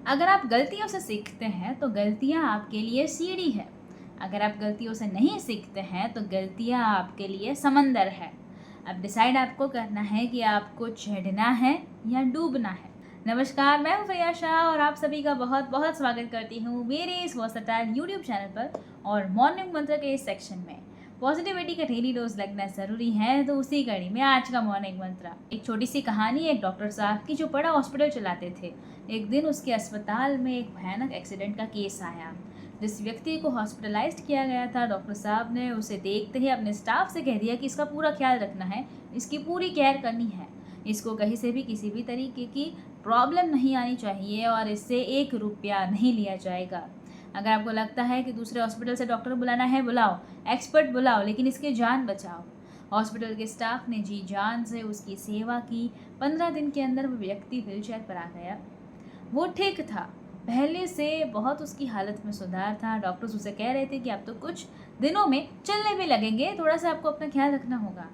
अगर आप गलतियों से सीखते हैं तो गलतियाँ आपके लिए सीढ़ी है। अगर आप गलतियों से नहीं सीखते हैं तो गलतियाँ आपके लिए समंदर है। अब डिसाइड आपको करना है कि आपको चढ़ना है या डूबना है। नमस्कार, मैं हूँ फ्रेया शाह और आप सभी का बहुत बहुत स्वागत करती हूँ मेरे इस वर्सेटाइल यूट्यूब चैनल पर और मॉर्निंग मंत्र के इस सेक्शन में। पॉजिटिविटी का डेली डोज लगना ज़रूरी है, तो उसी कड़ी में आज का मॉर्निंग मंत्र। एक छोटी सी कहानी एक डॉक्टर साहब की जो बड़ा हॉस्पिटल चलाते थे। एक दिन उसके अस्पताल में एक भयानक एक्सीडेंट का केस आया। जिस व्यक्ति को हॉस्पिटलाइज्ड किया गया था, डॉक्टर साहब ने उसे देखते ही अपने स्टाफ से कह दिया कि इसका पूरा ख्याल रखना है, इसकी पूरी केयर करनी है, इसको कहीं से भी किसी भी तरीके की प्रॉब्लम नहीं आनी चाहिए और इससे 1 रुपया नहीं लिया जाएगा। अगर आपको लगता है कि दूसरे हॉस्पिटल से डॉक्टर बुलाना है, बुलाओ, एक्सपर्ट बुलाओ, लेकिन इसकी जान बचाओ। हॉस्पिटल के स्टाफ ने जी जान से उसकी सेवा की। 15 दिन के अंदर वो व्यक्ति व्हीलचेयर पर आ गया। वो ठीक था, पहले से बहुत उसकी हालत में सुधार था। डॉक्टर्स उसे कह रहे थे कि आप तो कुछ दिनों में चलने भी लगेंगे, थोड़ा सा आपको अपना ख्याल रखना होगा।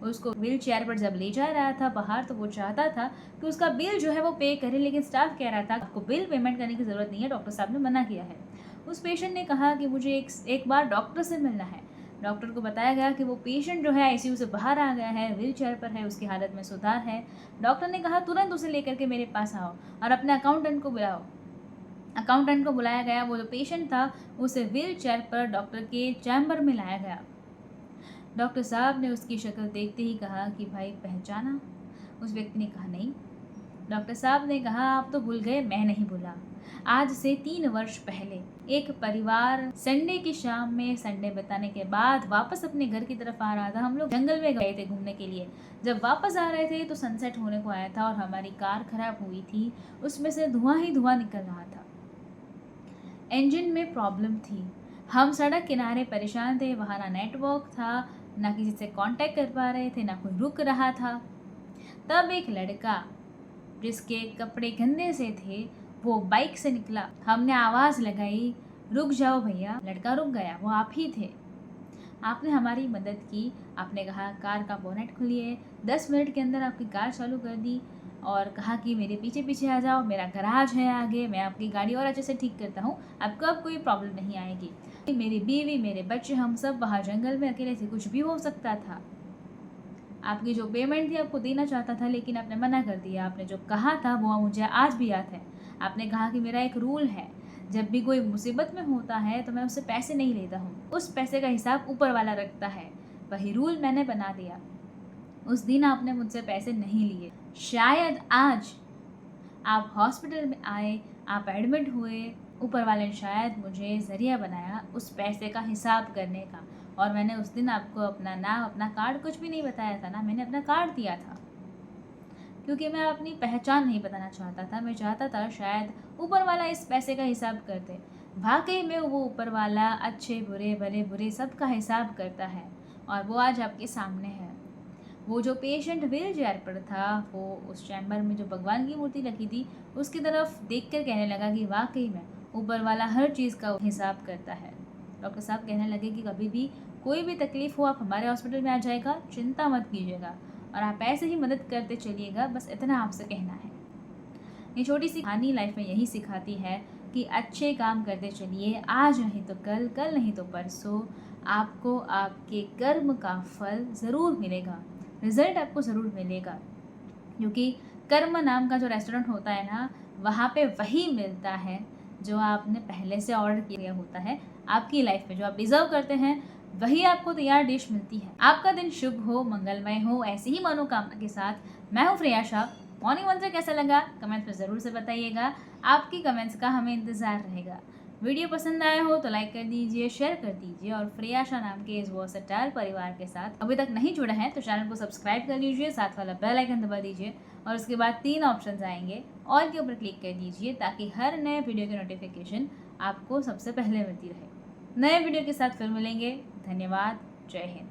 उसको व्हील चेयर पर जब ले जा रहा था बाहर, तो वो चाहता था कि उसका बिल जो है वो पे करे, लेकिन स्टाफ कह रहा था आपको बिल पेमेंट करने की ज़रूरत नहीं है, डॉक्टर साहब ने मना किया है। उस पेशेंट ने कहा कि मुझे एक बार डॉक्टर से मिलना है। डॉक्टर को बताया गया कि वो पेशेंट जो है आईसीयू से बाहर आ गया है, व्हील चेयर पर है, उसकी हालत में सुधार है। डॉक्टर ने कहा तुरंत उसे लेकर के मेरे पास आओ और अपने अकाउंटेंट को बुलाओ। अकाउंटेंट को बुलाया गया। वो जो पेशेंट था उसे व्हील चेयर पर डॉक्टर के चैम्बर में लाया गया। डॉक्टर साहब ने उसकी शक्ल देखते ही कहा कि भाई पहचाना? उस व्यक्ति ने कहा नहीं। डॉक्टर साहब ने कहा आप तो भूल गए, मैं नहीं भूला। आज से 3 वर्ष पहले एक परिवार संडे की शाम में संडे बिताने के बाद वापस अपने घर की तरफ आ रहा था। हम लोग जंगल में गए थे घूमने के लिए। जब वापस आ रहे थे तो सनसेट होने को आया था और हमारी कार खराब हुई थी। उसमें से धुआं ही धुआं निकल रहा था। इंजन में प्रॉब्लम थी। हम सड़क किनारे परेशान थे, वहाँ ना नेटवर्क था, ना किसी से कांटेक्ट कर पा रहे थे, ना कोई रुक रहा था। तब एक लड़का जिसके कपड़े गंदे से थे वो बाइक से निकला। हमने आवाज़ लगाई, रुक जाओ भैया। लड़का रुक गया, वो आप ही थे। आपने हमारी मदद की। आपने कहा कार का बोनेट खोलिए। 10 मिनट के अंदर आपकी कार चालू कर दी और कहा कि मेरे पीछे पीछे आ जाओ, मेरा गराज है आगे, मैं आपकी गाड़ी और अच्छे से ठीक करता हूँ, आपको अब कोई प्रॉब्लम नहीं आएगी। मेरी बीवी, मेरे बच्चे, हम सब वहाँ जंगल में अकेले थे, कुछ भी हो सकता था। आपकी जो पेमेंट थी आपको देना चाहता था, लेकिन आपने मना कर दिया। आपने जो कहा था वो मुझे आज भी याद है। आपने कहा कि मेरा एक रूल है, जब भी कोई मुसीबत में होता है तो मैं उससे पैसे नहीं लेता हूँ, उस पैसे का हिसाब ऊपर वाला रखता है। वही रूल मैंने बना दिया। उस दिन आपने मुझसे पैसे नहीं लिए। शायद आज आप हॉस्पिटल में आए, आप एडमिट हुए, ऊपर वाले ने शायद मुझे ज़रिया बनाया उस पैसे का हिसाब करने का। और मैंने उस दिन आपको अपना नाम, अपना कार्ड कुछ भी नहीं बताया था ना, मैंने अपना कार्ड दिया था क्योंकि मैं अपनी पहचान नहीं बताना चाहता था। मैं चाहता था शायद ऊपर वाला इस पैसे का हिसाब कर दे। वाकई में वो ऊपर वाला अच्छे बुरे, भले बुरे सबका हिसाब करता है और वो आज आपके सामने है। वो जो पेशेंट व्हील चेयर पर था, वो उस चैम्बर में जो भगवान की मूर्ति लगी थी उसकी तरफ देखकर कहने लगा कि वाकई में ऊपर वाला हर चीज़ का हिसाब करता है। डॉक्टर साहब कहने लगे कि कभी भी कोई भी तकलीफ़ हो आप हमारे हॉस्पिटल में आ जाएगा, चिंता मत कीजिएगा और आप ऐसे ही मदद करते चलिएगा, बस इतना आपसे कहना है। ये छोटी सी कहानी लाइफ में यही सिखाती है कि अच्छे काम करते चलिए, आज नहीं तो कल, कल नहीं तो परसों आपको आपके कर्म का फल ज़रूर मिलेगा, रिज़ल्ट आपको ज़रूर मिलेगा। क्योंकि कर्म नाम का जो रेस्टोरेंट होता है ना, वहाँ पे वही मिलता है जो आपने पहले से ऑर्डर किया होता है। आपकी लाइफ में जो आप डिज़र्व करते हैं वही आपको तैयार डिश मिलती है। आपका दिन शुभ हो, मंगलमय हो, ऐसी ही मनोकामना के साथ मैं हूँ फ्रेया शाह। मॉर्निंग मंत्र कैसा लगा कमेंट्स में ज़रूर से बताइएगा। आपकी कमेंट्स का हमें इंतज़ार रहेगा। वीडियो पसंद आया हो तो लाइक कर दीजिए, शेयर कर दीजिए और फ्रेया शाह नाम के इस वर्सेटाइल परिवार के साथ अभी तक नहीं जुड़ा है तो चैनल को सब्सक्राइब कर लीजिए, साथ वाला बेल आइकन दबा दीजिए और उसके बाद 3 ऑप्शंस आएंगे, ऑल के ऊपर क्लिक कर दीजिए ताकि हर नए वीडियो की नोटिफिकेशन आपको सबसे पहले मिलती रहे। नए वीडियो के साथ फिर मिलेंगे। धन्यवाद। जय हिंद।